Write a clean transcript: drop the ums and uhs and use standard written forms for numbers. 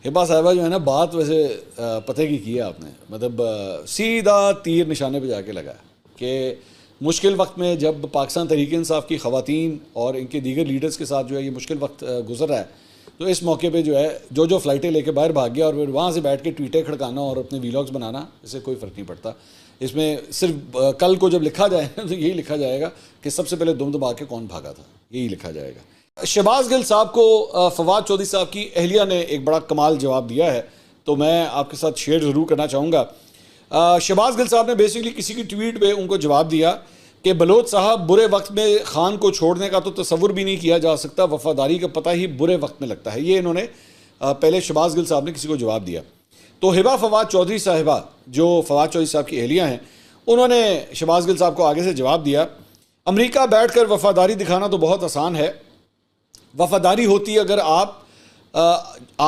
ہبا صاحبہ جو ہے نا بات ویسے پتہ کی ہے آپ نے، مطلب سیدھا تیر نشانے پہ جا کے لگا کہ مشکل وقت میں جب پاکستان تحریک انصاف کی خواتین اور ان کے دیگر لیڈرز کے ساتھ جو ہے یہ مشکل وقت گزر رہا ہے، تو اس موقع پہ جو ہے جو فلائٹیں لے کے باہر بھاگ گیا اور پھر وہاں سے بیٹھ کے ٹویٹیں کھڑکانا اور اپنے ویلاگز بنانا، اس سے کوئی فرق نہیں پڑتا۔ اس میں صرف کل کو جب لکھا جائے تو یہی لکھا جائے گا کہ سب سے پہلے دم دبا کے کون بھاگا تھا، یہی لکھا جائے گا۔ شہباز گل صاحب کو فواد چودھری صاحب کی اہلیہ نے ایک بڑا کمال جواب دیا ہے، تو میں آپ کے ساتھ شیئر ضرور کرنا چاہوں گا۔ شہباز گل صاحب نے بیسیکلی کسی کی ٹویٹ پہ ان کو جواب دیا کہ بلوچ صاحب برے وقت میں خان کو چھوڑنے کا تو تصور بھی نہیں کیا جا سکتا، وفاداری کا پتہ ہی برے وقت میں لگتا ہے۔ یہ انہوں نے پہلے شہباز گل صاحب نے کسی کو جواب دیا۔ تو ہبا فواد چودھری صاحبہ جو فواد چودھری صاحب کی اہلیہ ہیں، انہوں نے شہباز گل صاحب کو آگے سے جواب دیا، امریکہ بیٹھ کر وفاداری دکھانا تو بہت آسان ہے، وفاداری ہوتی اگر آپ